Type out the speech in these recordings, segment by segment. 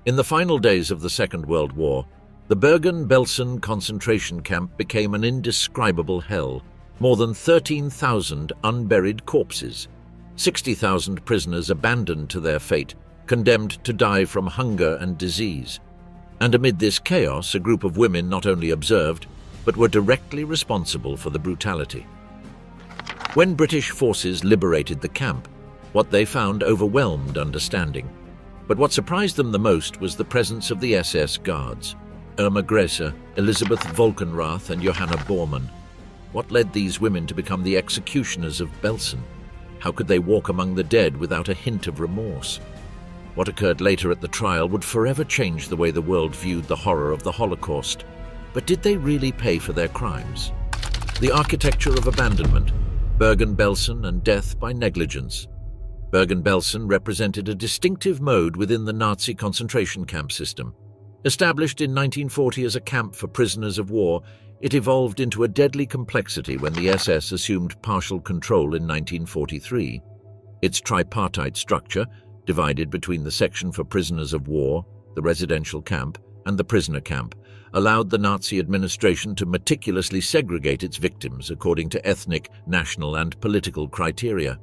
In the final days of the Second World War, the Bergen Belsen concentration camp became an indescribable hell. More than 13,000 unburied corpses, 60,000 prisoners abandoned to their fate, condemned to die from hunger and disease. And amid this chaos, a group of women not only observed, but were directly responsible for the brutality. When British forces liberated the camp, what they found overwhelmed understanding. But what surprised them the most was the presence of the SS guards, Irma Grese, Elisabeth Volkenrath and Johanna Bormann. What led these women to become the executioners of Belsen? How could they walk among the dead without a hint of remorse? What occurred later at the trial would forever change the way the world viewed the horror of the Holocaust. But did they really pay for their crimes? The architecture of abandonment, Bergen Belsen and death by negligence. Bergen Belsen represented a distinctive mode within the Nazi concentration camp system. Established in 1940 as a camp for prisoners of war, it evolved into a deadly complexity when the SS assumed partial control in 1943. Its tripartite structure, divided between the section for prisoners of war, the residential camp, and the prisoner camp, allowed the Nazi administration to meticulously segregate its victims according to ethnic, national, and political criteria.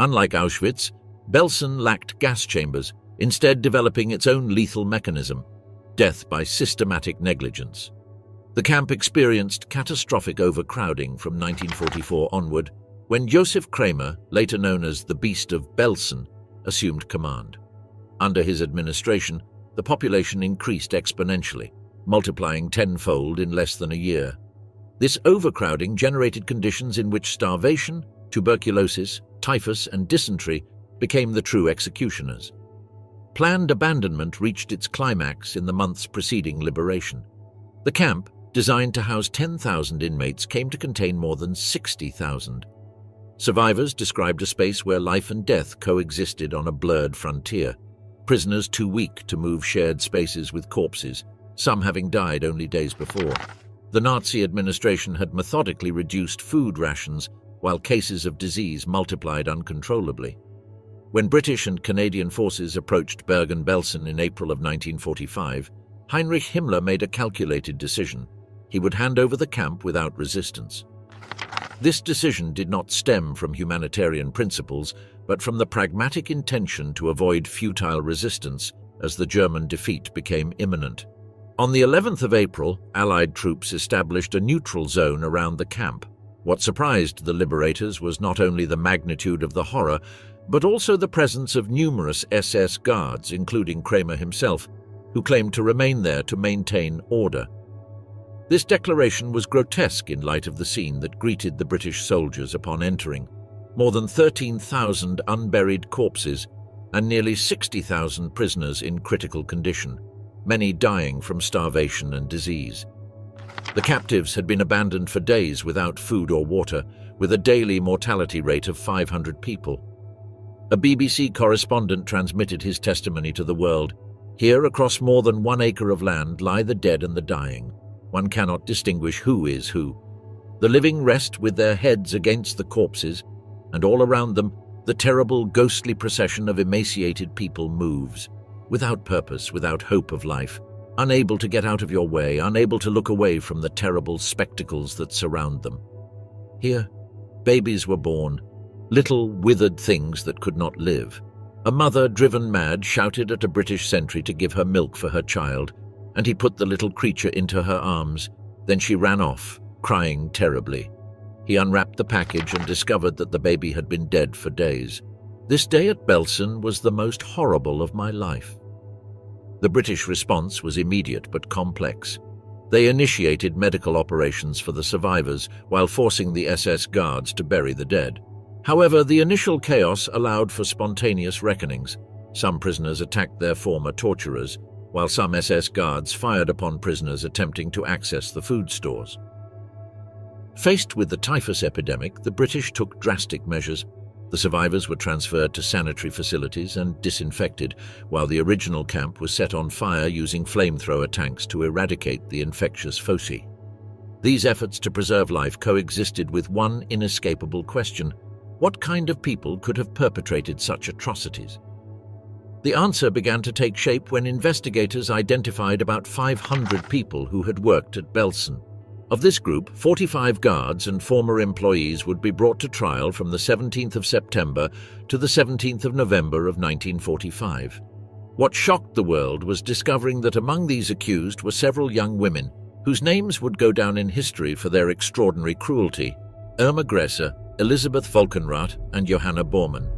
Unlike Auschwitz, Belsen lacked gas chambers, instead developing its own lethal mechanism, death by systematic negligence. The camp experienced catastrophic overcrowding from 1944 onward, when Josef Kramer, later known as the Beast of Belsen, assumed command. Under his administration, the population increased exponentially, multiplying tenfold in less than a year. This overcrowding generated conditions in which starvation, tuberculosis, typhus, and dysentery became the true executioners. Planned abandonment reached its climax in the months preceding liberation. The camp, designed to house 10,000 inmates, came to contain more than 60,000. Survivors described a space where life and death coexisted on a blurred frontier, prisoners too weak to move shared spaces with corpses, some having died only days before. The Nazi administration had methodically reduced food rations, while cases of disease multiplied uncontrollably. When British and Canadian forces approached Bergen Belsen in April of 1945, Heinrich Himmler made a calculated decision. He would hand over the camp without resistance. This decision did not stem from humanitarian principles, but from the pragmatic intention to avoid futile resistance as the German defeat became imminent. On the 11th of April, Allied troops established a neutral zone around the camp. What surprised the liberators was not only the magnitude of the horror, but also the presence of numerous SS guards, including Kramer himself, who claimed to remain there to maintain order. This declaration was grotesque in light of the scene that greeted the British soldiers upon entering. More than 13,000 unburied corpses and nearly 60,000 prisoners in critical condition, many dying from starvation and disease. The captives had been abandoned for days without food or water, with a daily mortality rate of 500 people. A BBC correspondent transmitted his testimony to the world. Here, across more than 1 acre of land, lie the dead and the dying. One cannot distinguish who is who. The living rest with their heads against the corpses, and all around them, the terrible ghostly procession of emaciated people moves, without purpose, without hope of life, unable to get out of your way, unable to look away from the terrible spectacles that surround them. Here, babies were born, little withered things that could not live. A mother, driven mad, shouted at a British sentry to give her milk for her child, and he put the little creature into her arms. Then she ran off, crying terribly. He unwrapped the package and discovered that the baby had been dead for days. This day at Belsen was the most horrible of my life. The British response was immediate but complex. They initiated medical operations for the survivors while forcing the SS guards to bury the dead. However, the initial chaos allowed for spontaneous reckonings. Some prisoners attacked their former torturers, while some SS guards fired upon prisoners attempting to access the food stores. Faced with the typhus epidemic, the British took drastic measures. The survivors were transferred to sanitary facilities and disinfected, while the original camp was set on fire using flamethrower tanks to eradicate the infectious foci. These efforts to preserve life coexisted with one inescapable question: what kind of people could have perpetrated such atrocities? The answer began to take shape when investigators identified about 500 people who had worked at Belsen. Of this group, 45 guards and former employees would be brought to trial from the 17th of September to the 17th of November of 1945. What shocked the world was discovering that among these accused were several young women whose names would go down in history for their extraordinary cruelty: Irma Grese, Elisabeth Volkenrath, and Johanna Bormann.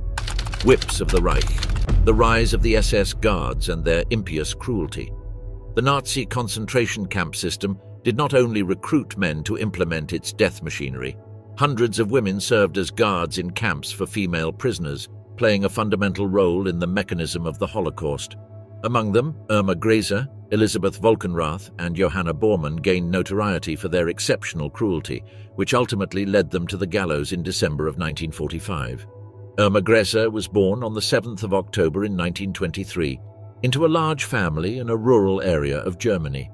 Whips of the Reich, the rise of the SS guards and their impious cruelty. The Nazi concentration camp system did not only recruit men to implement its death machinery. Hundreds of women served as guards in camps for female prisoners, playing a fundamental role in the mechanism of the Holocaust. Among them, Irma Grese, Elisabeth Volkenrath, and Johanna Bormann gained notoriety for their exceptional cruelty, which ultimately led them to the gallows in December of 1945. Irma Grese was born on the 7th of October in 1923 into a large family in a rural area of Germany.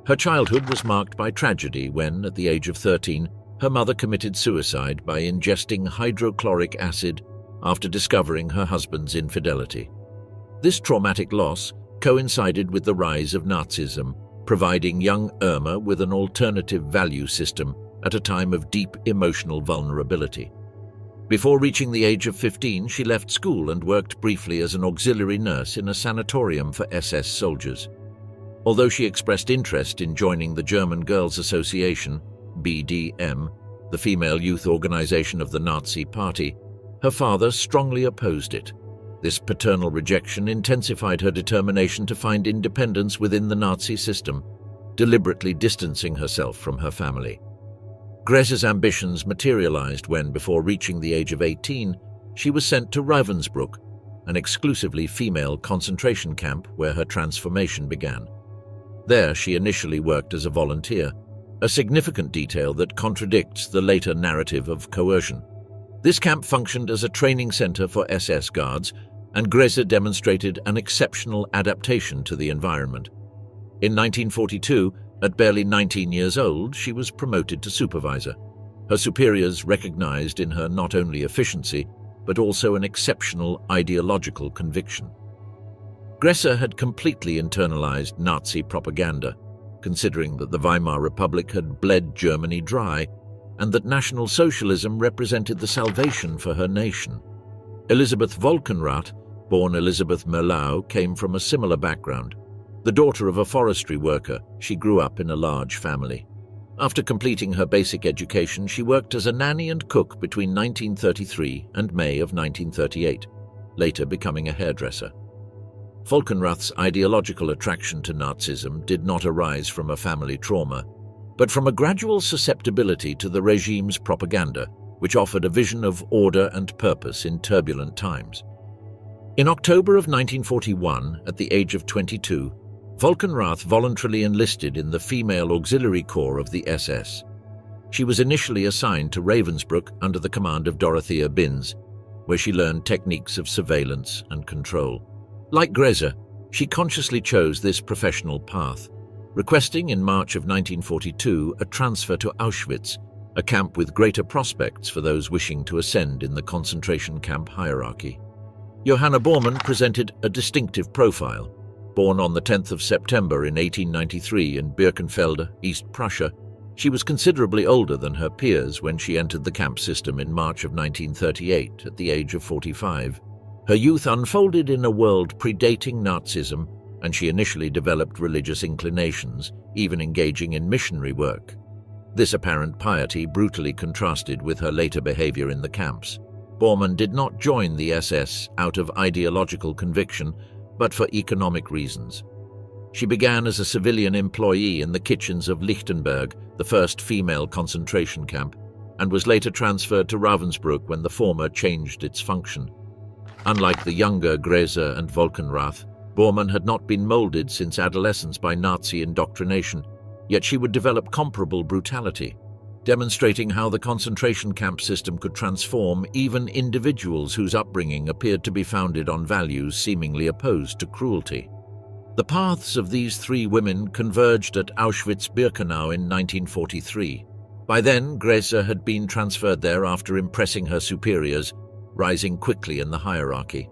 Her childhood was marked by tragedy when, at the age of 13, her mother committed suicide by ingesting hydrochloric acid after discovering her husband's infidelity. This traumatic loss coincided with the rise of Nazism, providing young Irma with an alternative value system at a time of deep emotional vulnerability. Before reaching the age of 15, she left school and worked briefly as an auxiliary nurse in a sanatorium for SS soldiers. Although she expressed interest in joining the German Girls' Association, BDM, the female youth organization of the Nazi Party, her father strongly opposed it. This paternal rejection intensified her determination to find independence within the Nazi system, deliberately distancing herself from her family. Grese's ambitions materialized when, before reaching the age of 18, she was sent to Ravensbrück, an exclusively female concentration camp where her transformation began. There, she initially worked as a volunteer, a significant detail that contradicts the later narrative of coercion. This camp functioned as a training center for SS guards, and Grese demonstrated an exceptional adaptation to the environment. In 1942, at barely 19 years old, she was promoted to supervisor. Her superiors recognized in her not only efficiency, but also an exceptional ideological conviction. Grese had completely internalized Nazi propaganda, considering that the Weimar Republic had bled Germany dry and that National Socialism represented the salvation for her nation. Elisabeth Volkenrath, born Elisabeth Merlau, came from a similar background. The daughter of a forestry worker, she grew up in a large family. After completing her basic education, she worked as a nanny and cook between 1933 and May of 1938, later becoming a hairdresser. Volkenrath's ideological attraction to Nazism did not arise from a family trauma, but from a gradual susceptibility to the regime's propaganda, which offered a vision of order and purpose in turbulent times. In October of 1941, at the age of 22, Volkenrath voluntarily enlisted in the Female Auxiliary Corps of the SS. She was initially assigned to Ravensbrück under the command of Dorothea Binz, where she learned techniques of surveillance and control. Like Grese, she consciously chose this professional path, requesting in March of 1942 a transfer to Auschwitz, a camp with greater prospects for those wishing to ascend in the concentration camp hierarchy. Johanna Bormann presented a distinctive profile. Born on the 10th of September in 1893 in Birkenfelde, East Prussia, she was considerably older than her peers when she entered the camp system in March of 1938 at the age of 45. Her youth unfolded in a world predating Nazism, and she initially developed religious inclinations, even engaging in missionary work. This apparent piety brutally contrasted with her later behavior in the camps. Bormann did not join the SS out of ideological conviction, but for economic reasons. She began as a civilian employee in the kitchens of Lichtenberg, the first female concentration camp, and was later transferred to Ravensbrück when the former changed its function. Unlike the younger Grese and Volkenrath, Bormann had not been molded since adolescence by Nazi indoctrination, yet she would develop comparable brutality, demonstrating how the concentration camp system could transform even individuals whose upbringing appeared to be founded on values seemingly opposed to cruelty. The paths of these three women converged at Auschwitz-Birkenau in 1943. By then, Grese had been transferred there after impressing her superiors, rising quickly in the hierarchy.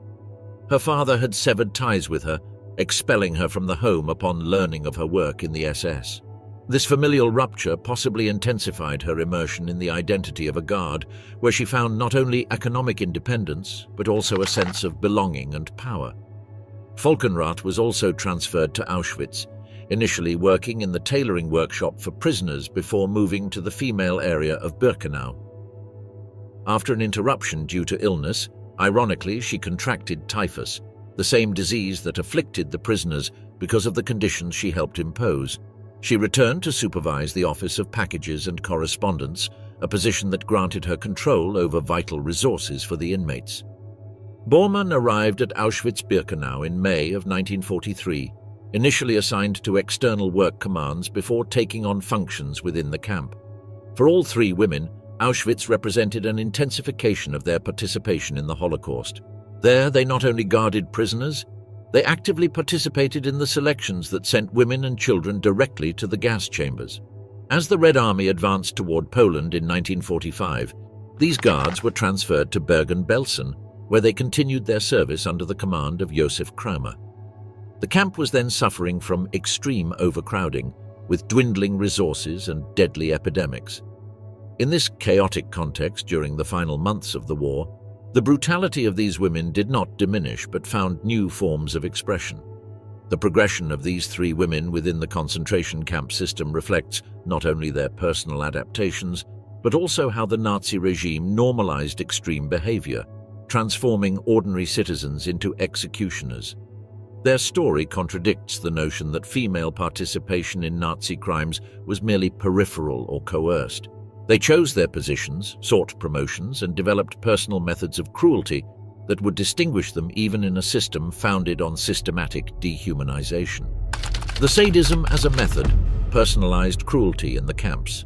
Her father had severed ties with her, expelling her from the home upon learning of her work in the SS. This familial rupture possibly intensified her immersion in the identity of a guard, where she found not only economic independence, but also a sense of belonging and power. Volkenrath was also transferred to Auschwitz, initially working in the tailoring workshop for prisoners before moving to the female area of Birkenau. After an interruption due to illness, ironically, she contracted typhus, the same disease that afflicted the prisoners because of the conditions she helped impose. She returned to supervise the Office of Packages and Correspondence, a position that granted her control over vital resources for the inmates. Bormann arrived at Auschwitz-Birkenau in May of 1943, initially assigned to external work commands before taking on functions within the camp. For all three women, Auschwitz represented an intensification of their participation in the Holocaust. There, they not only guarded prisoners, they actively participated in the selections that sent women and children directly to the gas chambers. As the Red Army advanced toward Poland in 1945, these guards were transferred to Bergen Belsen, where they continued their service under the command of Josef Kramer. The camp was then suffering from extreme overcrowding, with dwindling resources and deadly epidemics. In this chaotic context during the final months of the war, the brutality of these women did not diminish but found new forms of expression. The progression of these three women within the concentration camp system reflects not only their personal adaptations, but also how the Nazi regime normalized extreme behavior, transforming ordinary citizens into executioners. Their story contradicts the notion that female participation in Nazi crimes was merely peripheral or coerced. They chose their positions, sought promotions, and developed personal methods of cruelty that would distinguish them even in a system founded on systematic dehumanization. The sadism as a method personalized cruelty in the camps.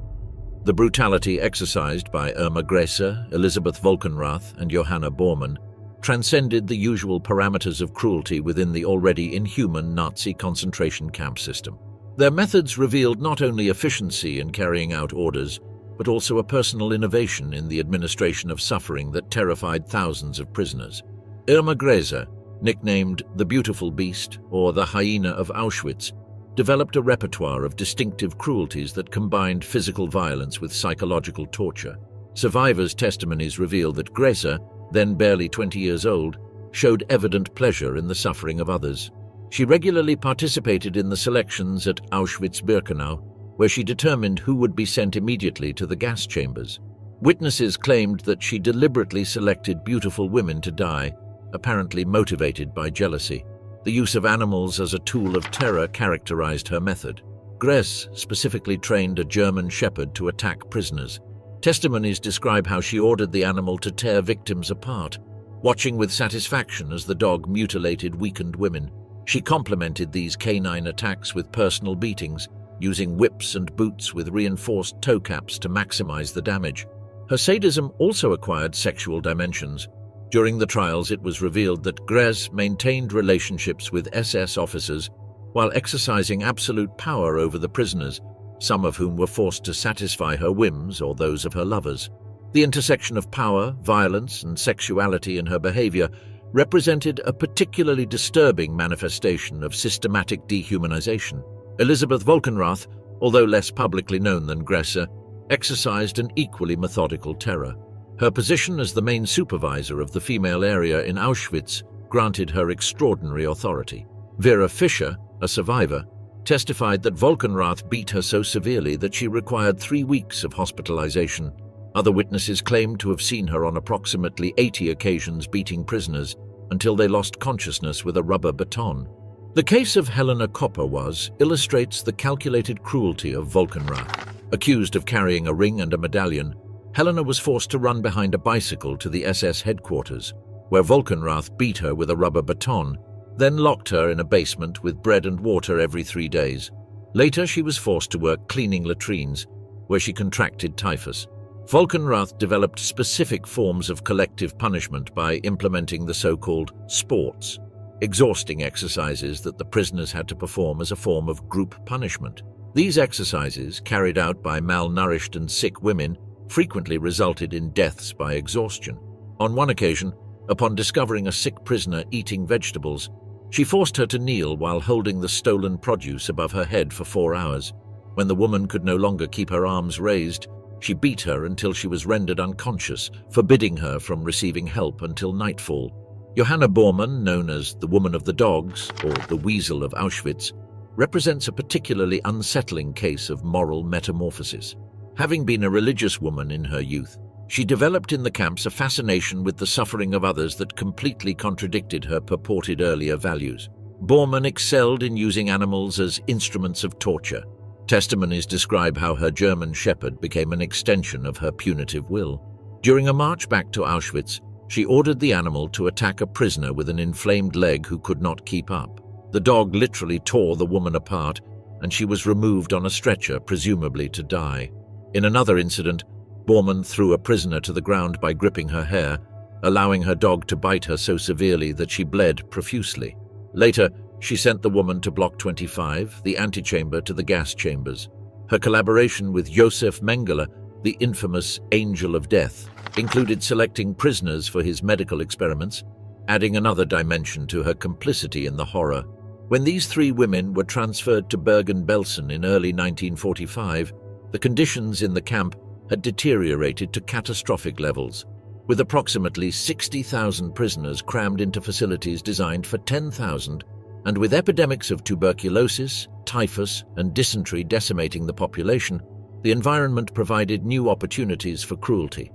The brutality exercised by Irma Gräser, Elisabeth Volkenrath, and Johanna Bormann transcended the usual parameters of cruelty within the already inhuman Nazi concentration camp system. Their methods revealed not only efficiency in carrying out orders, but also a personal innovation in the administration of suffering that terrified thousands of prisoners. Irma Gräser, nicknamed the Beautiful Beast or the Hyena of Auschwitz, developed a repertoire of distinctive cruelties that combined physical violence with psychological torture. Survivors' testimonies reveal that Gräser, then barely 20 years old, showed evident pleasure in the suffering of others. She regularly participated in the selections at Auschwitz-Birkenau, where she determined who would be sent immediately to the gas chambers. Witnesses claimed that she deliberately selected beautiful women to die, apparently motivated by jealousy. The use of animals as a tool of terror characterized her method. Gräser specifically trained a German shepherd to attack prisoners. Testimonies describe how she ordered the animal to tear victims apart, watching with satisfaction as the dog mutilated weakened women. She complemented these canine attacks with personal beatings, using whips and boots with reinforced toe caps to maximize the damage. Her sadism also acquired sexual dimensions. During the trials, it was revealed that Gräser maintained relationships with SS officers while exercising absolute power over the prisoners, some of whom were forced to satisfy her whims or those of her lovers. The intersection of power, violence, and sexuality in her behavior represented a particularly disturbing manifestation of systematic dehumanization. Elisabeth Volkenrath, although less publicly known than Gräser, exercised an equally methodical terror. Her position as the main supervisor of the female area in Auschwitz granted her extraordinary authority. Vera Fischer, a survivor, testified that Volkenrath beat her so severely that she required 3 weeks of hospitalization. Other witnesses claimed to have seen her on approximately 80 occasions beating prisoners until they lost consciousness with a rubber baton. The case of Helena Kopper illustrates the calculated cruelty of Volkenrath. Accused of carrying a ring and a medallion, Helena was forced to run behind a bicycle to the SS headquarters, where Volkenrath beat her with a rubber baton, then locked her in a basement with bread and water every 3 days. Later, she was forced to work cleaning latrines, where she contracted typhus. Volkenrath developed specific forms of collective punishment by implementing the so-called sports, exhausting exercises that the prisoners had to perform as a form of group punishment. These exercises, carried out by malnourished and sick women, frequently resulted in deaths by exhaustion. On one occasion, Upon discovering a sick prisoner eating vegetables, she forced her to kneel while holding the stolen produce above her head for 4 hours. When the woman could no longer keep her arms raised, she beat her until she was rendered unconscious, forbidding her from receiving help until nightfall. Johanna Bormann, known as the Woman of the Dogs, or the Weasel of Auschwitz, represents a particularly unsettling case of moral metamorphosis. Having been a religious woman in her youth, she developed in the camps a fascination with the suffering of others that completely contradicted her purported earlier values. Bormann excelled in using animals as instruments of torture. Testimonies describe how her German shepherd became an extension of her punitive will. During a march back to Auschwitz, she ordered the animal to attack a prisoner with an inflamed leg who could not keep up. The dog literally tore the woman apart, and she was removed on a stretcher, presumably to die. In another incident, Bormann threw a prisoner to the ground by gripping her hair, allowing her dog to bite her so severely that she bled profusely. Later, she sent the woman to Block 25, the antechamber to the gas chambers. Her collaboration with Josef Mengele, the infamous Angel of Death, included selecting prisoners for his medical experiments, adding another dimension to her complicity in the horror. When these 3 women were transferred to Bergen Belsen in early 1945, the conditions in the camp had deteriorated to catastrophic levels, with approximately 60,000 prisoners crammed into facilities designed for 10,000, and with epidemics of tuberculosis, typhus, and dysentery decimating the population, the environment provided new opportunities for cruelty.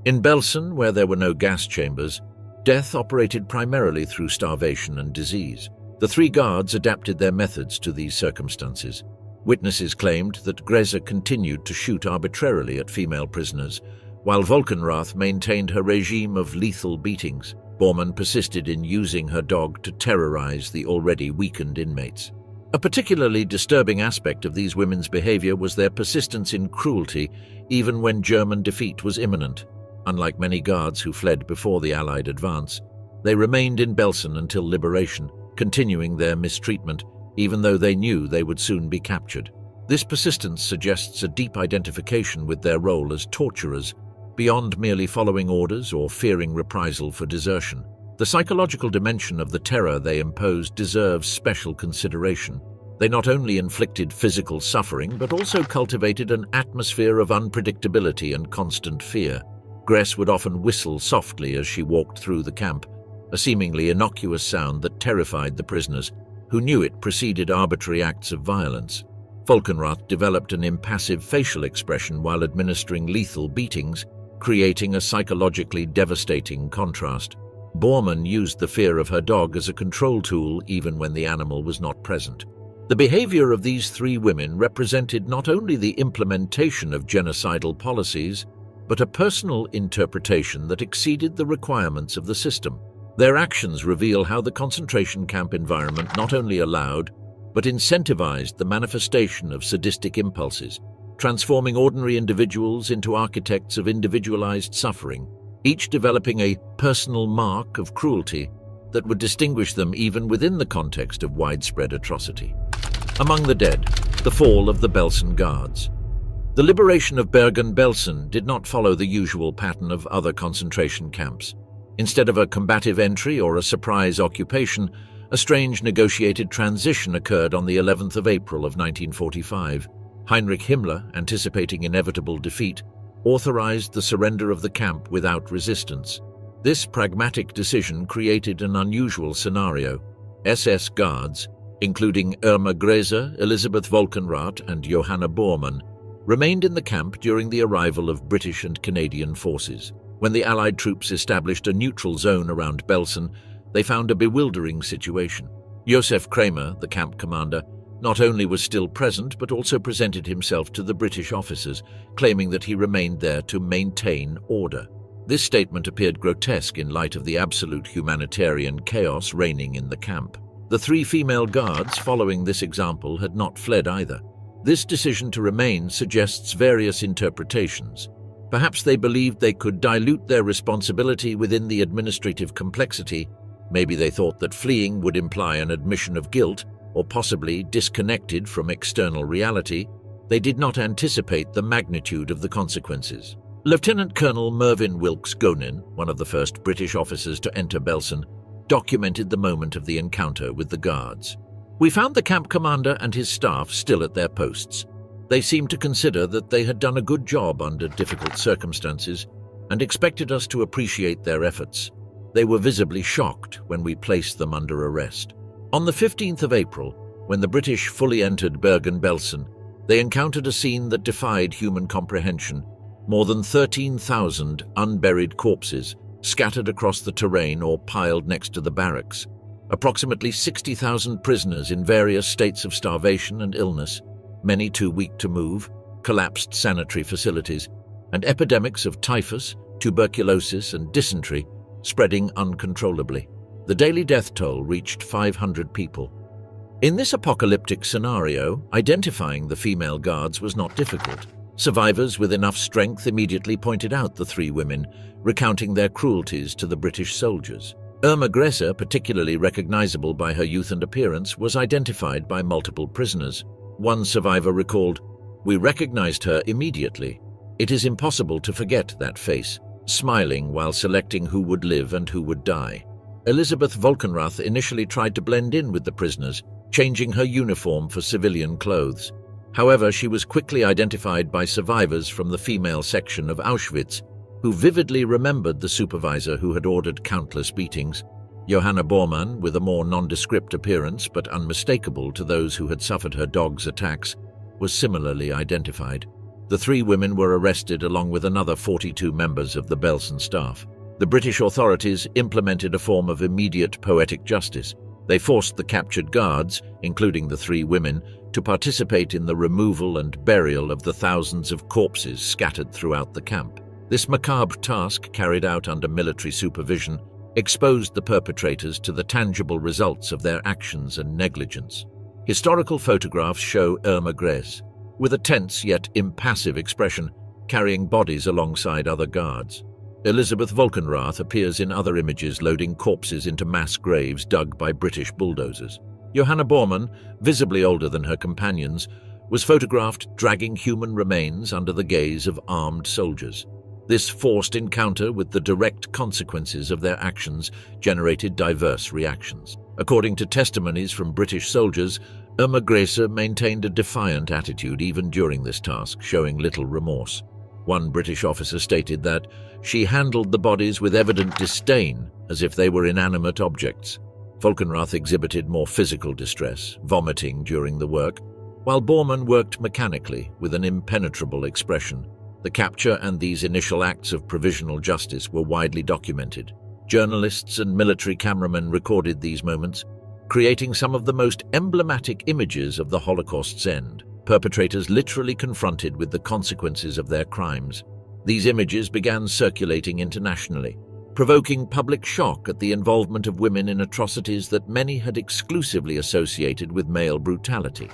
In Belsen, where there were no gas chambers, death operated primarily through starvation and disease. The 3 guards adapted their methods to these circumstances. Witnesses claimed that Greze continued to shoot arbitrarily at female prisoners, while Volkenrath maintained her regime of lethal beatings. Bormann persisted in using her dog to terrorize the already weakened inmates. A particularly disturbing aspect of these women's behavior was their persistence in cruelty, even when German defeat was imminent. Unlike many guards who fled before the Allied advance, they remained in Belsen until liberation, continuing their mistreatment, even though they knew they would soon be captured. This persistence suggests a deep identification with their role as torturers, beyond merely following orders or fearing reprisal for desertion. The psychological dimension of the terror they imposed deserves special consideration. They not only inflicted physical suffering, but also cultivated an atmosphere of unpredictability and constant fear. Gress would often whistle softly as she walked through the camp, a seemingly innocuous sound that terrified the prisoners, who knew it preceded arbitrary acts of violence. Volkenrath developed an impassive facial expression while administering lethal beatings, creating a psychologically devastating contrast. Bormann used the fear of her dog as a control tool even when the animal was not present. The behavior of these 3 women represented not only the implementation of genocidal policies, but a personal interpretation that exceeded the requirements of the system. Their actions reveal how the concentration camp environment not only allowed, but incentivized the manifestation of sadistic impulses, transforming ordinary individuals into architects of individualized suffering, each developing a personal mark of cruelty that would distinguish them even within the context of widespread atrocity. Among the dead, the fall of the Belsen Guards. The liberation of Bergen Belsen did not follow the usual pattern of other concentration camps. Instead of a combative entry or a surprise occupation, a strange negotiated transition occurred on the 11th of April of 1945. Heinrich Himmler, anticipating inevitable defeat, authorized the surrender of the camp without resistance. This pragmatic decision created an unusual scenario. SS guards, including Irma Greze, Elisabeth Volkenrath, and Johanna Bormann, remained in the camp during the arrival of British and Canadian forces. When the Allied troops established a neutral zone around Belsen, they found a bewildering situation. Josef Kramer, the camp commander, not only was still present but also presented himself to the British officers, claiming that he remained there to maintain order. This statement appeared grotesque in light of the absolute humanitarian chaos reigning in the camp. The 3 female guards following this example had not fled either. This decision to remain suggests various interpretations. Perhaps they believed they could dilute their responsibility within the administrative complexity. Maybe they thought that fleeing would imply an admission of guilt, or possibly disconnected from external reality. They did not anticipate the magnitude of the consequences. Lieutenant Colonel Mervyn Wilkes-Gonin, one of the first British officers to enter Belsen, documented the moment of the encounter with the guards. "We found the camp commander and his staff still at their posts. They seemed to consider that they had done a good job under difficult circumstances and expected us to appreciate their efforts. They were visibly shocked when we placed them under arrest." On the 15th of April, when the British fully entered Bergen Belsen, they encountered a scene that defied human comprehension. More than 13,000 unburied corpses scattered across the terrain or piled next to the barracks. Approximately 60,000 prisoners in various states of starvation and illness, many too weak to move, collapsed sanitary facilities, and epidemics of typhus, tuberculosis, and dysentery spreading uncontrollably. The daily death toll reached 500 people. In this apocalyptic scenario, identifying the female guards was not difficult. Survivors with enough strength immediately pointed out the three women, recounting their cruelties to the British soldiers. Irma Gresser, particularly recognizable by her youth and appearance, was identified by multiple prisoners. One survivor recalled, "We recognized her immediately. It is impossible to forget that face," smiling while selecting who would live and who would die. Elizabeth Volkenrath initially tried to blend in with the prisoners, changing her uniform for civilian clothes. However, she was quickly identified by survivors from the female section of Auschwitz, who vividly remembered the supervisor who had ordered countless beatings. Johanna Bormann, with a more nondescript appearance but unmistakable to those who had suffered her dog's attacks, was similarly identified. The three women were arrested along with another 42 members of the Belsen staff. The British authorities implemented a form of immediate poetic justice. They forced the captured guards, including the three women, to participate in the removal and burial of the thousands of corpses scattered throughout the camp. This macabre task, carried out under military supervision, exposed the perpetrators to the tangible results of their actions and negligence. Historical photographs show Irma Gresser, with a tense yet impassive expression, carrying bodies alongside other guards. Elizabeth Volkenrath appears in other images loading corpses into mass graves dug by British bulldozers. Johanna Bormann, visibly older than her companions, was photographed dragging human remains under the gaze of armed soldiers. This forced encounter with the direct consequences of their actions generated diverse reactions. According to testimonies from British soldiers, Irma Gresser maintained a defiant attitude even during this task, showing little remorse. One British officer stated that she handled the bodies with evident disdain, as if they were inanimate objects. Volkenrath exhibited more physical distress, vomiting during the work, while Bormann worked mechanically with an impenetrable expression. The capture and these initial acts of provisional justice were widely documented. Journalists and military cameramen recorded these moments, creating some of the most emblematic images of the Holocaust's end. Perpetrators literally confronted with the consequences of their crimes. These images began circulating internationally, provoking public shock at the involvement of women in atrocities that many had exclusively associated with male brutality.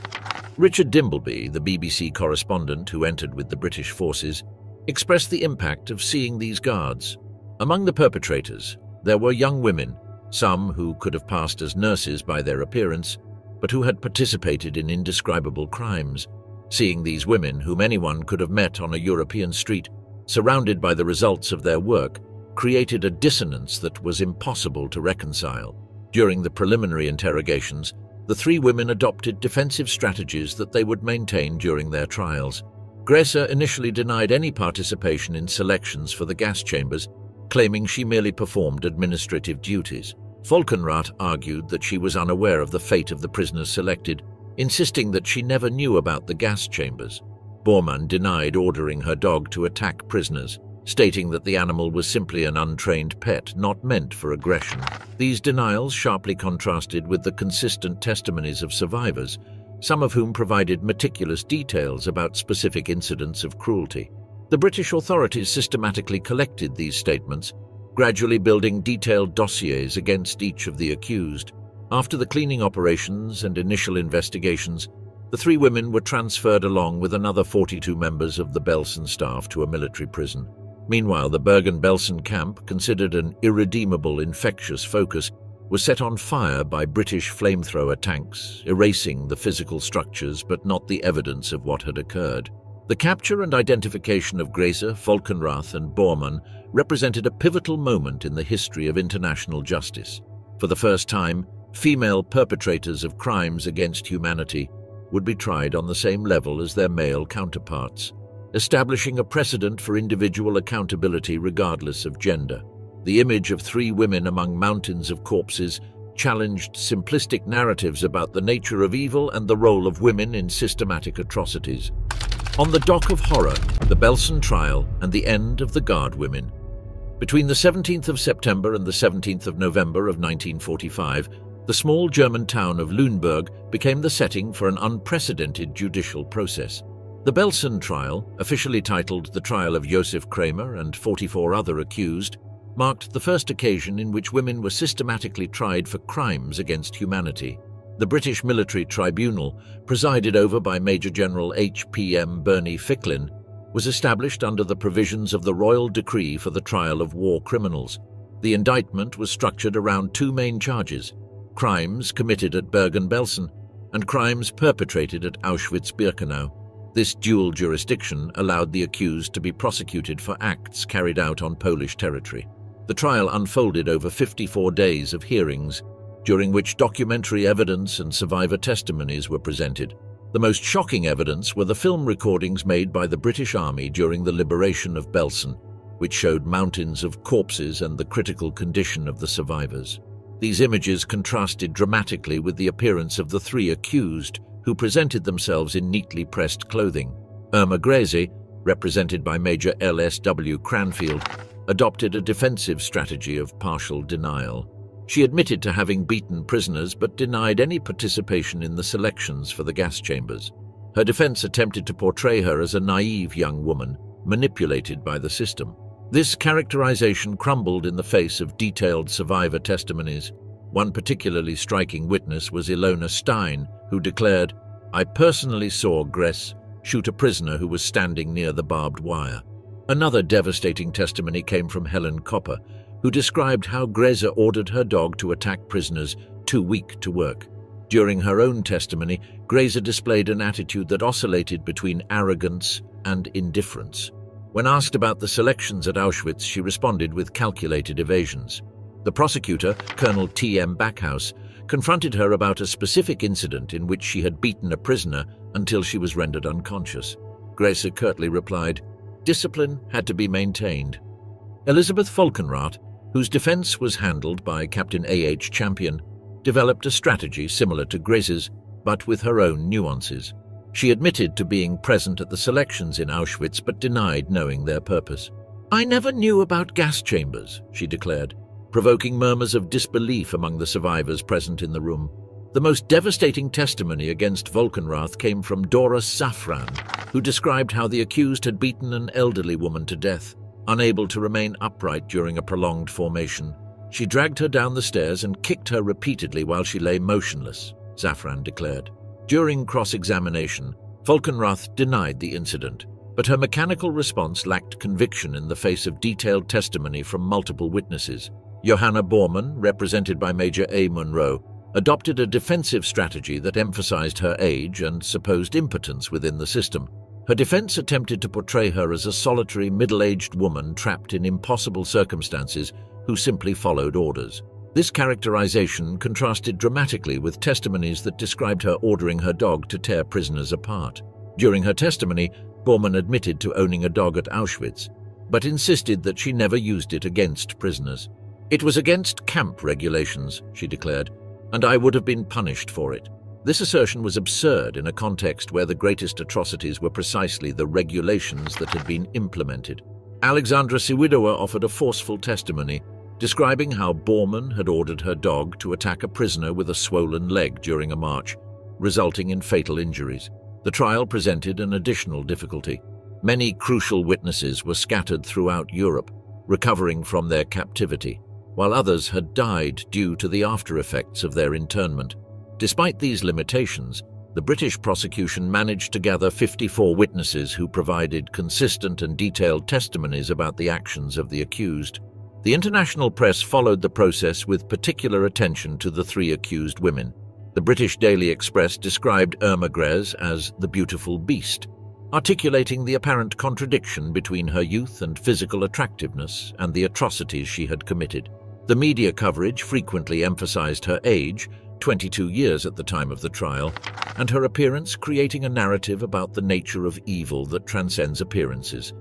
Richard Dimbleby, the BBC correspondent who entered with the British forces, expressed the impact of seeing these guards. Among the perpetrators, there were young women, some who could have passed as nurses by their appearance, but who had participated in indescribable crimes. Seeing these women, whom anyone could have met on a European street, surrounded by the results of their work, created a dissonance that was impossible to reconcile. During the preliminary interrogations, the three women adopted defensive strategies that they would maintain during their trials. Gresser initially denied any participation in selections for the gas chambers, claiming she merely performed administrative duties. Volkenrath argued that she was unaware of the fate of the prisoners selected, insisting that she never knew about the gas chambers. Bormann denied ordering her dog to attack prisoners, stating that the animal was simply an untrained pet not meant for aggression. These denials sharply contrasted with the consistent testimonies of survivors, some of whom provided meticulous details about specific incidents of cruelty. The British authorities systematically collected these statements, gradually building detailed dossiers against each of the accused. After the cleaning operations and initial investigations, the three women were transferred along with another 42 members of the Belsen staff to a military prison. Meanwhile, the Bergen Belsen camp, considered an irredeemable infectious focus, was set on fire by British flamethrower tanks, erasing the physical structures but not the evidence of what had occurred. The capture and identification of Grace, Volkenrath, and Bormann represented a pivotal moment in the history of international justice. For the first time, female perpetrators of crimes against humanity would be tried on the same level as their male counterparts, establishing a precedent for individual accountability regardless of gender. The image of three women among mountains of corpses challenged simplistic narratives about the nature of evil and the role of women in systematic atrocities. On the dock of horror, the Belsen trial and the end of the Guard women. Between the 17th of September and the 17th of November of 1945, the small German town of Lüneburg became the setting for an unprecedented judicial process. The Belsen trial, officially titled the trial of Josef Kramer and 44 other accused, marked the first occasion in which women were systematically tried for crimes against humanity. The British Military Tribunal, presided over by Major General H.P.M. Bernie Ficklin, was established under the provisions of the Royal Decree for the Trial of War Criminals. The indictment was structured around two main charges: crimes committed at Bergen Belsen and crimes perpetrated at Auschwitz-Birkenau. This dual jurisdiction allowed the accused to be prosecuted for acts carried out on Polish territory. The trial unfolded over 54 days of hearings, during which documentary evidence and survivor testimonies were presented. The most shocking evidence were the film recordings made by the British Army during the liberation of Belsen, which showed mountains of corpses and the critical condition of the survivors. These images contrasted dramatically with the appearance of the three accused, who presented themselves in neatly pressed clothing. Irma Grese, represented by Major L.S.W. Cranfield, adopted a defensive strategy of partial denial. She admitted to having beaten prisoners but denied any participation in the selections for the gas chambers. Her defense attempted to portray her as a naive young woman, manipulated by the system. This characterization crumbled in the face of detailed survivor testimonies. One particularly striking witness was Ilona Stein, who declared, "I personally saw Grace shoot a prisoner who was standing near the barbed wire." Another devastating testimony came from Helen Copper, who described how Grace ordered her dog to attack prisoners too weak to work. During her own testimony, Grace displayed an attitude that oscillated between arrogance and indifference. When asked about the selections at Auschwitz, she responded with calculated evasions. The prosecutor, Colonel T.M. Backhouse, confronted her about a specific incident in which she had beaten a prisoner until she was rendered unconscious. Grace curtly replied, "Discipline had to be maintained." Elizabeth Volkenrath, whose defense was handled by Captain A.H. Champion, developed a strategy similar to Grace's, but with her own nuances. She admitted to being present at the selections in Auschwitz but denied knowing their purpose. "I never knew about gas chambers," she declared, provoking murmurs of disbelief among the survivors present in the room. The most devastating testimony against Volkenrath came from Doris Safran, who described how the accused had beaten an elderly woman to death. Unable to remain upright during a prolonged formation, she dragged her down the stairs and kicked her repeatedly while she lay motionless, Safran declared. During cross-examination, Volkenrath denied the incident, but her mechanical response lacked conviction in the face of detailed testimony from multiple witnesses. Johanna Bormann, represented by Major A. Munro, adopted a defensive strategy that emphasized her age and supposed impotence within the system. Her defense attempted to portray her as a solitary, middle-aged woman trapped in impossible circumstances who simply followed orders. This characterization contrasted dramatically with testimonies that described her ordering her dog to tear prisoners apart. During her testimony, Bormann admitted to owning a dog at Auschwitz, but insisted that she never used it against prisoners. "It was against camp regulations," she declared, "and I would have been punished for it." This assertion was absurd in a context where the greatest atrocities were precisely the regulations that had been implemented. Alexandra Siwidowa offered a forceful testimony, describing how Bormann had ordered her dog to attack a prisoner with a swollen leg during a march, resulting in fatal injuries. The trial presented an additional difficulty. Many crucial witnesses were scattered throughout Europe, recovering from their captivity, while others had died due to the after-effects of their internment. Despite these limitations, the British prosecution managed to gather 54 witnesses who provided consistent and detailed testimonies about the actions of the accused. The international press followed the process with particular attention to the three accused women. The British Daily Express described Irma Grese as the beautiful beast, articulating the apparent contradiction between her youth and physical attractiveness and the atrocities she had committed. The media coverage frequently emphasized her age, 22 years at the time of the trial, and her appearance, creating a narrative about the nature of evil that transcends appearances.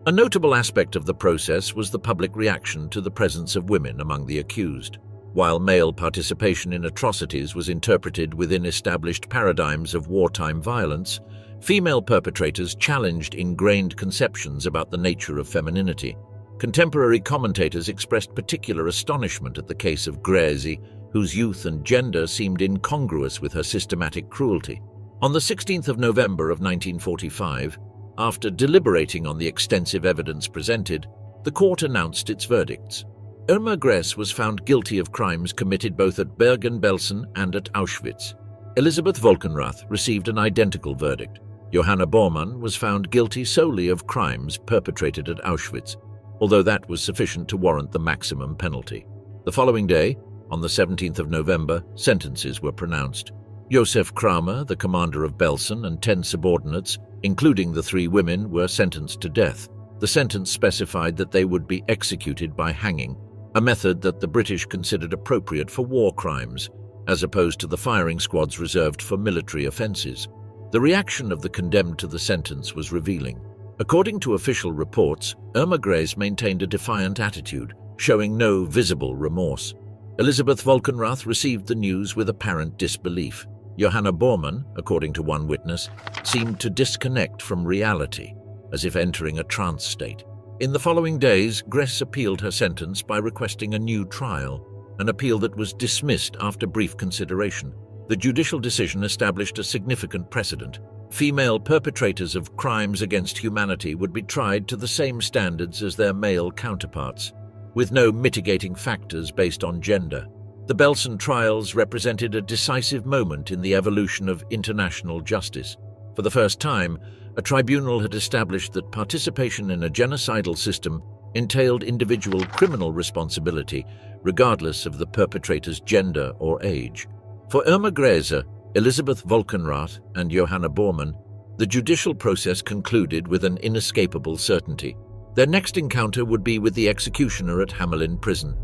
A notable aspect of the process was the public reaction to the presence of women among the accused. While male participation in atrocities was interpreted within established paradigms of wartime violence, female perpetrators challenged ingrained conceptions about the nature of femininity. Contemporary commentators expressed particular astonishment at the case of Grèce, whose youth and gender seemed incongruous with her systematic cruelty. On the 16th of November of 1945, after deliberating on the extensive evidence presented, the court announced its verdicts. Irma Grèce was found guilty of crimes committed both at Bergen Belsen and at Auschwitz. Elisabeth Volkenrath received an identical verdict. Johanna Bormann was found guilty solely of crimes perpetrated at Auschwitz, although that was sufficient to warrant the maximum penalty. The following day, on the 17th of November, sentences were pronounced. Josef Kramer, the commander of Belsen, and 10 subordinates, including the 3 women, were sentenced to death. The sentence specified that they would be executed by hanging, a method that the British considered appropriate for war crimes, as opposed to the firing squads reserved for military offences. The reaction of the condemned to the sentence was revealing. According to official reports, Irma Grèce maintained a defiant attitude, showing no visible remorse. Elisabeth Volkenrath received the news with apparent disbelief. Johanna Bormann, according to one witness, seemed to disconnect from reality, as if entering a trance state. In the following days, Grèce appealed her sentence by requesting a new trial, an appeal that was dismissed after brief consideration. The judicial decision established a significant precedent. Female perpetrators of crimes against humanity would be tried to the same standards as their male counterparts, with no mitigating factors based on gender. The Belsen Trials represented a decisive moment in the evolution of international justice. For the first time, a tribunal had established that participation in a genocidal system entailed individual criminal responsibility, regardless of the perpetrator's gender or age. For Irma Grèce, Elisabeth Volkenrath, and Johanna Bormann, the judicial process concluded with an inescapable certainty. Their next encounter would be with the executioner at Hamelin prison.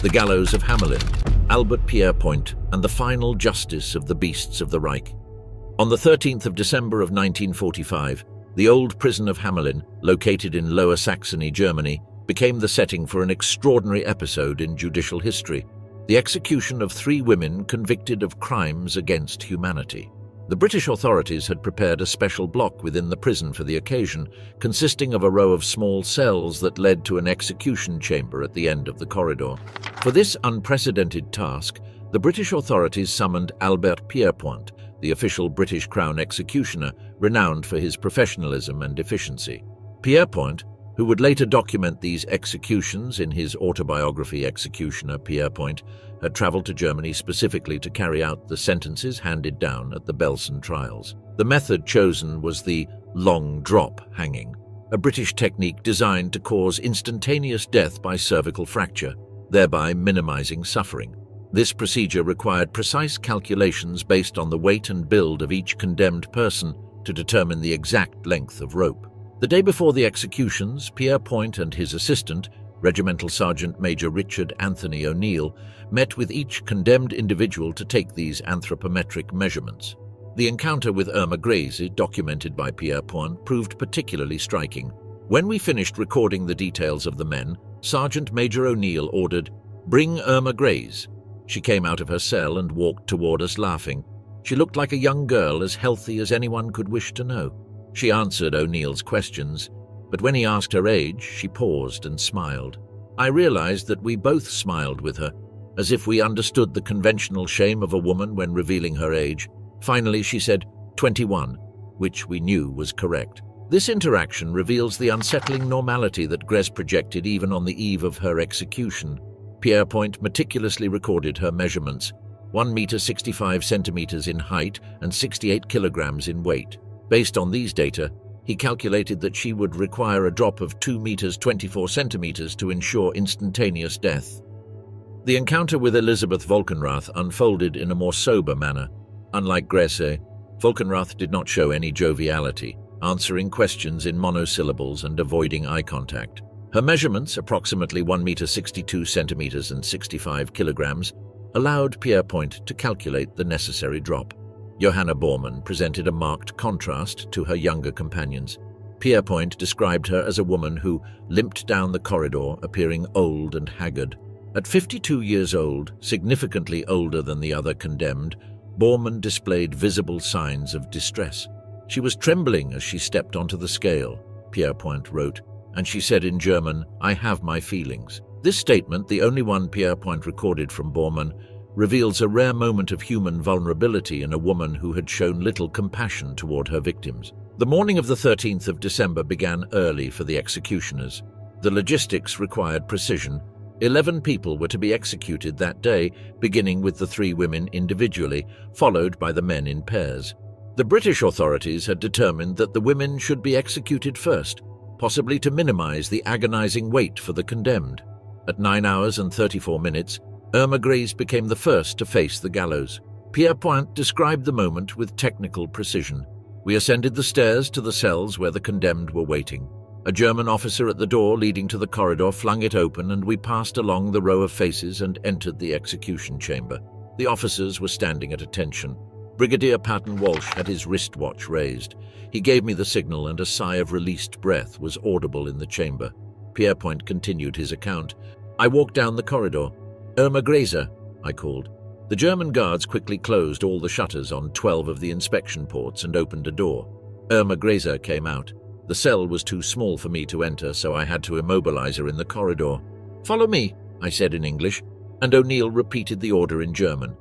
The gallows of Hamelin, Albert Pierrepoint, and the final justice of the beasts of the Reich. On the 13th of December of 1945, the old prison of Hamelin, located in Lower Saxony, Germany, became the setting for an extraordinary episode in judicial history: the execution of 3 women convicted of crimes against humanity. The British authorities had prepared a special block within the prison for the occasion, consisting of a row of small cells that led to an execution chamber at the end of the corridor. For this unprecedented task, the British authorities summoned Albert Pierrepoint, the official British Crown executioner, renowned for his professionalism and efficiency. Pierrepoint, who would later document these executions in his autobiography Executioner Pierrepoint, had travelled to Germany specifically to carry out the sentences handed down at the Belsen Trials. The method chosen was the long drop hanging, a British technique designed to cause instantaneous death by cervical fracture, thereby minimising suffering. This procedure required precise calculations based on the weight and build of each condemned person to determine the exact length of rope. The day before the executions, Pierrepoint and his assistant, Regimental Sergeant Major Richard Anthony O'Neill, met with each condemned individual to take these anthropometric measurements. The encounter with Irma Grèce, documented by Pierrepoint, proved particularly striking. When we finished recording the details of the men, Sergeant Major O'Neill ordered, "Bring Irma Grèce." She came out of her cell and walked toward us laughing. She looked like a young girl, as healthy as anyone could wish to know. She answered O'Neill's questions, but when he asked her age, she paused and smiled. I realized that we both smiled with her, as if we understood the conventional shame of a woman when revealing her age. Finally, she said 21, which we knew was correct. This interaction reveals the unsettling normality that Grèce projected even on the eve of her execution. Pierrepoint meticulously recorded her measurements: 1 meter 65 centimeters in height and 68 kilograms in weight. Based on these data, he calculated that she would require a drop of 2 meters 24 centimeters to ensure instantaneous death. The encounter with Elisabeth Volkenrath unfolded in a more sober manner. Unlike Grèce, Volkenrath did not show any joviality. answering questions in monosyllables and avoiding eye contact. Her measurements, approximately 1 meter 62 centimeters and 65 kilograms, allowed Pierrepoint to calculate the necessary drop. Johanna Bormann presented a marked contrast to her younger companions. Pierrepoint described her as a woman who limped down the corridor, appearing old and haggard. At 52 years old, significantly older than the other condemned, Bormann displayed visible signs of distress. She was trembling as she stepped onto the scale, Pierrepoint wrote, and she said in German, "I have my feelings." This statement, the only one Pierrepoint recorded from Bormann, reveals a rare moment of human vulnerability in a woman who had shown little compassion toward her victims. The morning of the 13th of December began early for the executioners. The logistics required precision. 11 people were to be executed that day, beginning with the 3 women individually, followed by the men in pairs. The British authorities had determined that the women should be executed first, possibly to minimize the agonizing wait for the condemned. At 9 hours and 34 minutes, Irma Grese became the first to face the gallows. Pierrepoint described the moment with technical precision. "We ascended the stairs to the cells where the condemned were waiting. A German officer at the door leading to the corridor flung it open, and we passed along the row of faces and entered the execution chamber. The officers were standing at attention. Brigadier Patton Walsh had his wristwatch raised. He gave me the signal, and a sigh of released breath was audible in the chamber." Pierrepoint continued his account. "I walked down the corridor. 'Irma Grese,' I called. The German guards quickly closed all the shutters on 12 of the inspection ports and opened a door. Irma Grese came out. The cell was too small for me to enter, so I had to immobilize her in the corridor. 'Follow me,' I said in English, and O'Neill repeated the order in German.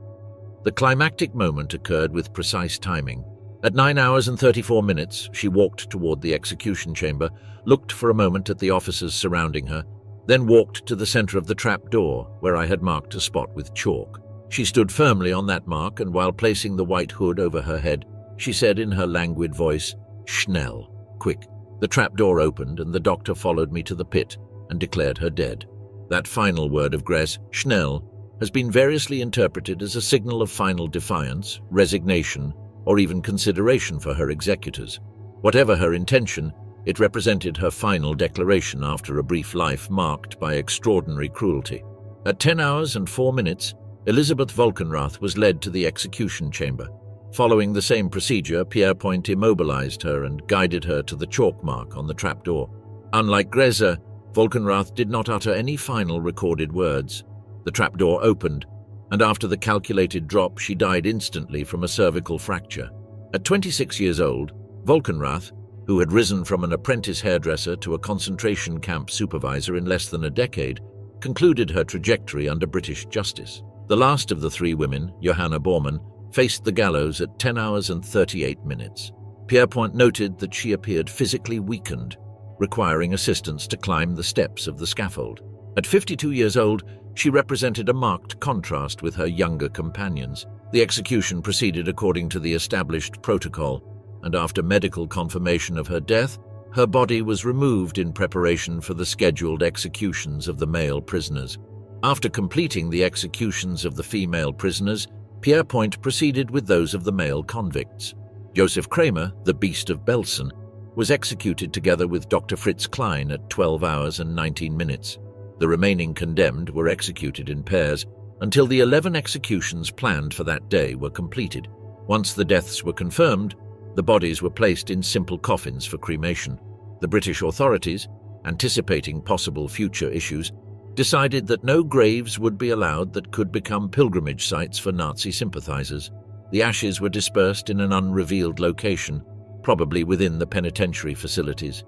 The climactic moment occurred with precise timing. At 9 hours and 34 minutes, she walked toward the execution chamber, looked for a moment at the officers surrounding her, then walked to the center of the trap door, where I had marked a spot with chalk. She stood firmly on that mark, and while placing the white hood over her head, she said in her languid voice, 'Schnell,' quick." The trap door opened, and the doctor followed me to the pit and declared her dead. That final word of Grese, "Schnell," has been variously interpreted as a signal of final defiance, resignation, or even consideration for her executors. Whatever her intention, it represented her final declaration after a brief life marked by extraordinary cruelty. At 10 hours and 4 minutes, Elisabeth Volkenrath was led to the execution chamber. Following the same procedure, Pierrepoint immobilized her and guided her to the chalk mark on the trapdoor. Unlike Grese, Volkenrath did not utter any final recorded words. The trapdoor opened, and after the calculated drop, she died instantly from a cervical fracture. At 26 years old, Volkenrath, who had risen from an apprentice hairdresser to a concentration camp supervisor in less than a decade, concluded her trajectory under British justice. The last of the 3 women, Johanna Bormann, faced the gallows at 10 hours and 38 minutes. Pierrepoint noted that she appeared physically weakened, requiring assistance to climb the steps of the scaffold. At 52 years old, she represented a marked contrast with her younger companions. The execution proceeded according to the established protocol, and after medical confirmation of her death, her body was removed in preparation for the scheduled executions of the male prisoners. After completing the executions of the female prisoners, Pierrepoint proceeded with those of the male convicts. Joseph Kramer, the Beast of Belsen, was executed together with Dr. Fritz Klein at 12 hours and 19 minutes. The remaining condemned were executed in pairs until the 11 executions planned for that day were completed. Once the deaths were confirmed, the bodies were placed in simple coffins for cremation. The British authorities, anticipating possible future issues, decided that no graves would be allowed that could become pilgrimage sites for Nazi sympathizers. The ashes were dispersed in an unrevealed location, probably within the penitentiary facilities.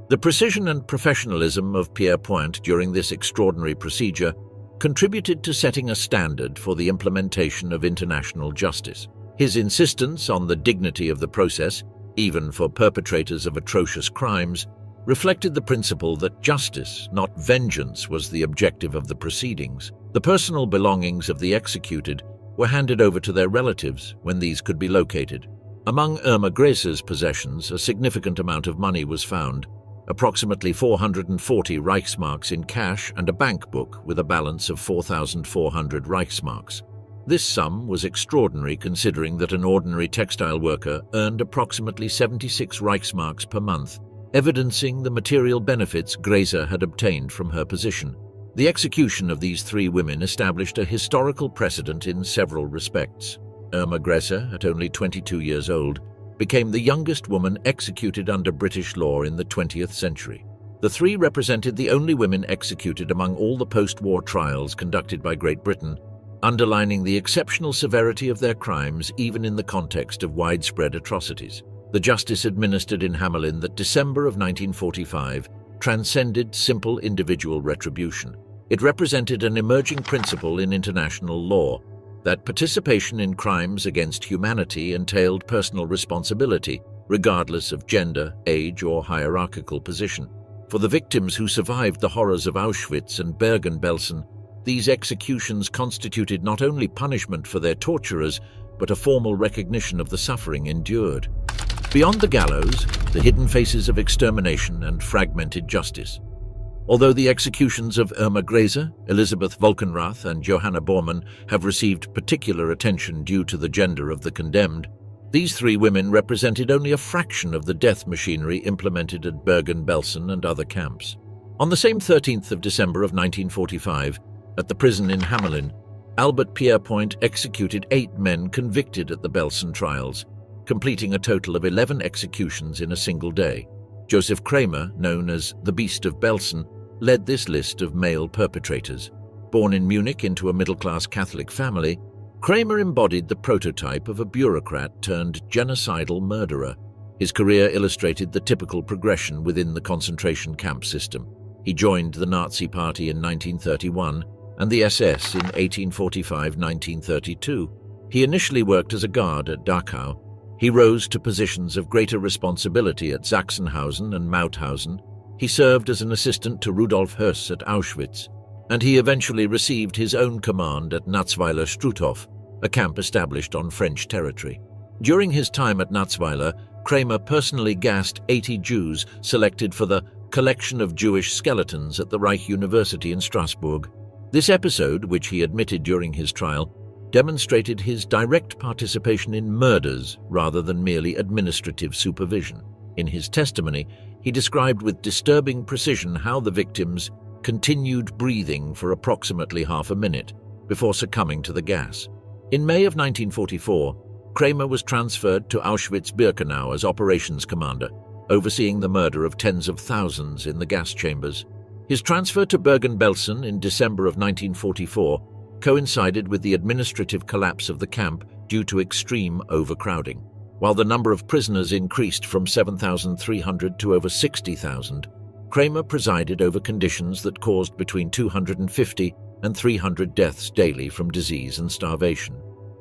The precision and professionalism of Pierrepoint during this extraordinary procedure contributed to setting a standard for the implementation of international justice. His insistence on the dignity of the process, even for perpetrators of atrocious crimes, reflected the principle that justice, not vengeance, was the objective of the proceedings. The personal belongings of the executed were handed over to their relatives when these could be located. Among Irma Grese's possessions, a significant amount of money was found, approximately 440 Reichsmarks in cash and a bank book with a balance of 4,400 Reichsmarks. This sum was extraordinary considering that an ordinary textile worker earned approximately 76 Reichsmarks per month, evidencing the material benefits Gräser had obtained from her position. The execution of these three women established a historical precedent in several respects. Irma Gräser, at only 22 years old, became the youngest woman executed under British law in the 20th century. The three represented the only women executed among all the post-war trials conducted by Great Britain, underlining the exceptional severity of their crimes even in the context of widespread atrocities. The justice administered in Hamelin that December of 1945 transcended simple individual retribution. It represented an emerging principle in international law, that participation in crimes against humanity entailed personal responsibility, regardless of gender, age, or hierarchical position. For the victims who survived the horrors of Auschwitz and Bergen Belsen, these executions constituted not only punishment for their torturers, but a formal recognition of the suffering endured. Beyond the gallows, the hidden faces of extermination and fragmented justice. Although the executions of Irma Gräser, Elisabeth Volkenrath, and Johanna Bormann have received particular attention due to the gender of the condemned, these three women represented only a fraction of the death machinery implemented at Bergen Belsen and other camps. On the same 13th of December of 1945, at the prison in Hamelin, Albert Pierrepoint executed 8 men convicted at the Belsen Trials, completing a total of 11 executions in a single day. Joseph Kramer, known as the Beast of Belsen, led this list of male perpetrators. Born in Munich into a middle-class Catholic family, Kramer embodied the prototype of a bureaucrat turned genocidal murderer. His career illustrated the typical progression within the concentration camp system. He joined the Nazi Party in 1931 and the SS in 1845-1932. He initially worked as a guard at Dachau. He rose to positions of greater responsibility at Sachsenhausen and Mauthausen. He served as an assistant to Rudolf Höss at Auschwitz, and he eventually received his own command at Natzweiler-Struthof, a camp established on French territory. During his time at Natzweiler, Kramer personally gassed 80 Jews selected for the collection of Jewish skeletons at the Reich University in Strasbourg. This episode, which he admitted during his trial, demonstrated his direct participation in murders rather than merely administrative supervision. In his testimony, he described with disturbing precision how the victims continued breathing for approximately half a minute before succumbing to the gas. In May of 1944, Kramer was transferred to Auschwitz-Birkenau as operations commander, overseeing the murder of tens of thousands in the gas chambers. His transfer to Bergen Belsen in December of 1944 coincided with the administrative collapse of the camp due to extreme overcrowding. While the number of prisoners increased from 7,300 to over 60,000, Kramer presided over conditions that caused between 250 and 300 deaths daily from disease and starvation.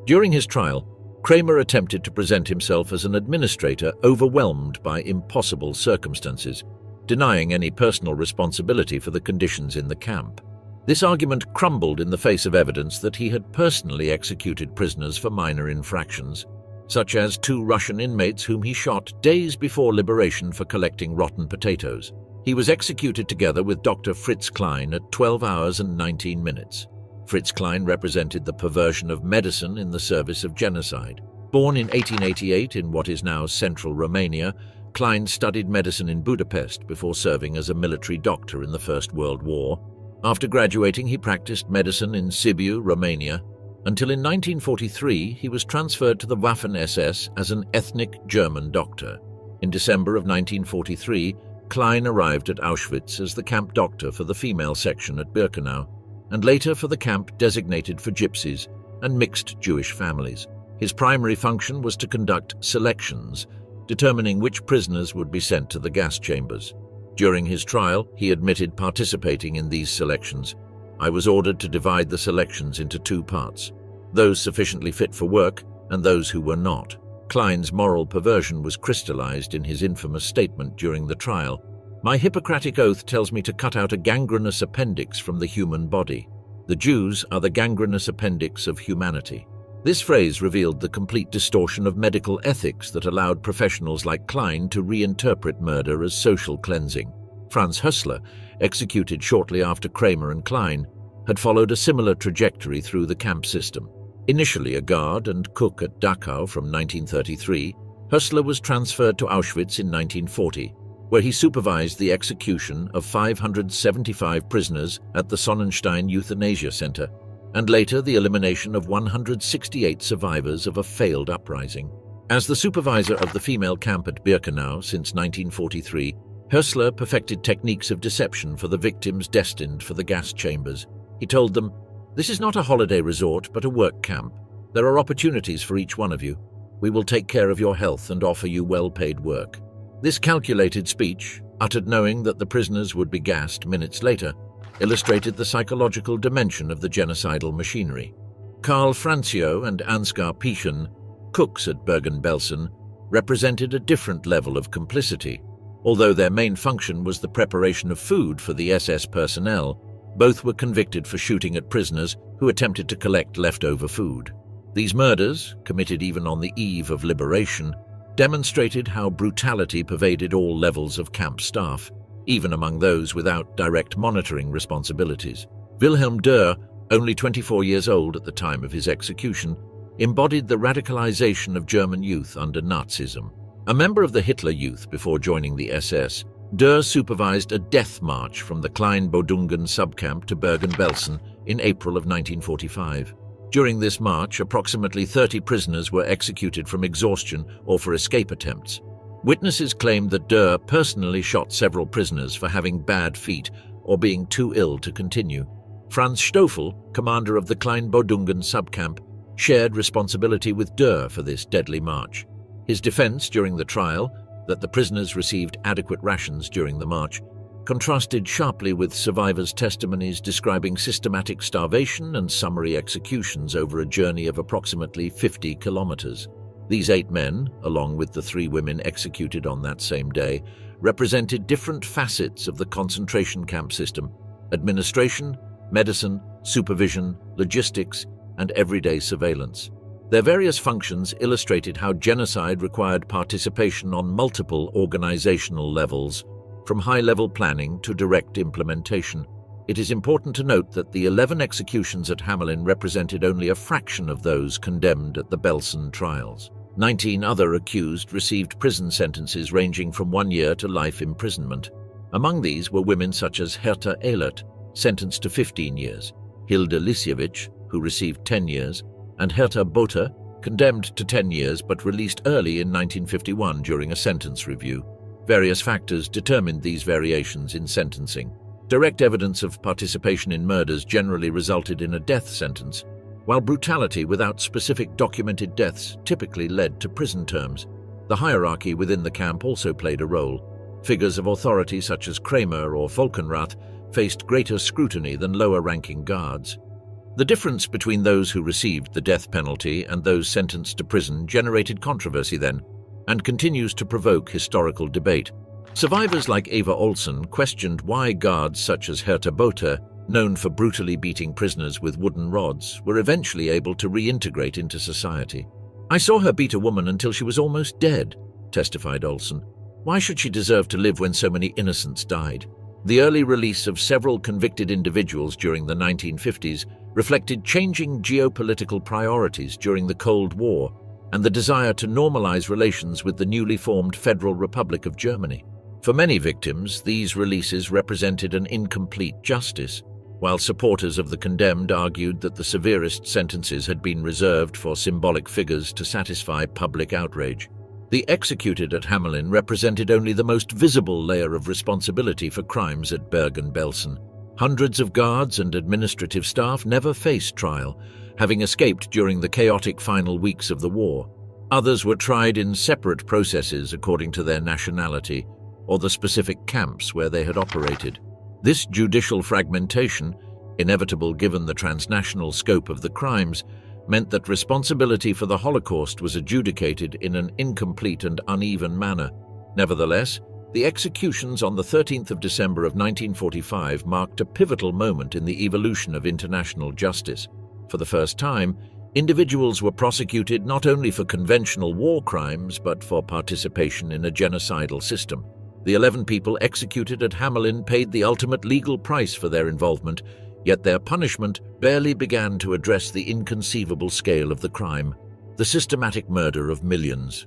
During his trial, Kramer attempted to present himself as an administrator overwhelmed by impossible circumstances, denying any personal responsibility for the conditions in the camp. This argument crumbled in the face of evidence that he had personally executed prisoners for minor infractions, such as 2 Russian inmates whom he shot days before liberation for collecting rotten potatoes. He was executed together with Dr. Fritz Klein at 12 hours and 19 minutes. Fritz Klein represented the perversion of medicine in the service of genocide. Born in 1888 in what is now central Romania, Klein studied medicine in Budapest before serving as a military doctor in the First World War. After graduating, he practiced medicine in Sibiu, Romania, until in 1943 he was transferred to the Waffen-SS as an ethnic German doctor. In December of 1943, Klein arrived at Auschwitz as the camp doctor for the female section at Birkenau, and later for the camp designated for gypsies and mixed Jewish families. His primary function was to conduct selections, determining which prisoners would be sent to the gas chambers. During his trial, he admitted participating in these selections. "I was ordered to divide the selections into 2 parts, those sufficiently fit for work and those who were not." Klein's moral perversion was crystallized in his infamous statement during the trial. "My Hippocratic oath tells me to cut out a gangrenous appendix from the human body. The Jews are the gangrenous appendix of humanity." This phrase revealed the complete distortion of medical ethics that allowed professionals like Klein to reinterpret murder as social cleansing. Franz Hössler, executed shortly after Kramer and Klein, had followed a similar trajectory through the camp system. Initially a guard and cook at Dachau from 1933, Hössler was transferred to Auschwitz in 1940, where he supervised the execution of 575 prisoners at the Sonnenstein Euthanasia Center, and later the elimination of 168 survivors of a failed uprising. As the supervisor of the female camp at Birkenau since 1943, Hössler perfected techniques of deception for the victims destined for the gas chambers. He told them, "This is not a holiday resort, but a work camp. There are opportunities for each one of you. We will take care of your health and offer you well-paid work." This calculated speech, uttered knowing that the prisoners would be gassed minutes later, illustrated the psychological dimension of the genocidal machinery. Karl Franzio and Ansgar Pichen, cooks at Bergen Belsen, represented a different level of complicity. Although their main function was the preparation of food for the SS personnel, both were convicted for shooting at prisoners who attempted to collect leftover food. These murders, committed even on the eve of liberation, demonstrated how brutality pervaded all levels of camp staff, even among those without direct monitoring responsibilities. Wilhelm Dürr, only 24 years old at the time of his execution, embodied the radicalization of German youth under Nazism. A member of the Hitler Youth before joining the SS, Dürr supervised a death march from the Kleinbodungen subcamp to Bergen-Belsen in April of 1945. During this march, approximately 30 prisoners were executed from exhaustion or for escape attempts. Witnesses claimed that Dürr personally shot several prisoners for having bad feet or being too ill to continue. Franz Stoffel, commander of the Kleinbodungen subcamp, shared responsibility with Dürr for this deadly march. His defense during the trial, that the prisoners received adequate rations during the march, contrasted sharply with survivors' testimonies describing systematic starvation and summary executions over a journey of approximately 50 kilometers. These 8 men, along with the 3 women executed on that same day, represented different facets of the concentration camp system: administration, medicine, supervision, logistics, and everyday surveillance. Their various functions illustrated how genocide required participation on multiple organizational levels, from high-level planning to direct implementation. It is important to note that the 11 executions at Hamelin represented only a fraction of those condemned at the Belsen Trials. 19 other accused received prison sentences ranging from 1 year to life imprisonment. Among these were women such as Herta Ehlert, sentenced to 15 years, Hilde Lisiewicz, who received 10 years, and Herta Botha, condemned to 10 years but released early in 1951 during a sentence review. Various factors determined these variations in sentencing. Direct evidence of participation in murders generally resulted in a death sentence, while brutality without specific documented deaths typically led to prison terms. The hierarchy within the camp also played a role. Figures of authority such as Kramer or Volkenrath faced greater scrutiny than lower-ranking guards. The difference between those who received the death penalty and those sentenced to prison generated controversy then, and continues to provoke historical debate. Survivors like Eva Olsen questioned why guards such as Herta Botha, known for brutally beating prisoners with wooden rods, were eventually able to reintegrate into society. "I saw her beat a woman until she was almost dead," testified Olsen. "Why should she deserve to live when so many innocents died?" The early release of several convicted individuals during the 1950s reflected changing geopolitical priorities during the Cold War and the desire to normalize relations with the newly formed Federal Republic of Germany. For many victims, these releases represented an incomplete justice, while supporters of the condemned argued that the severest sentences had been reserved for symbolic figures to satisfy public outrage. The executed at Hamelin represented only the most visible layer of responsibility for crimes at Bergen Belsen. Hundreds of guards and administrative staff never faced trial, having escaped during the chaotic final weeks of the war. Others were tried in separate processes according to their nationality or the specific camps where they had operated. This judicial fragmentation, inevitable given the transnational scope of the crimes, meant that responsibility for the Holocaust was adjudicated in an incomplete and uneven manner. Nevertheless, the executions on the 13th of December of 1945 marked a pivotal moment in the evolution of international justice. For the first time, individuals were prosecuted not only for conventional war crimes but for participation in a genocidal system. The 11 people executed at Hamelin paid the ultimate legal price for their involvement, Yet their punishment barely began to address the inconceivable scale of the crime, the systematic murder of millions.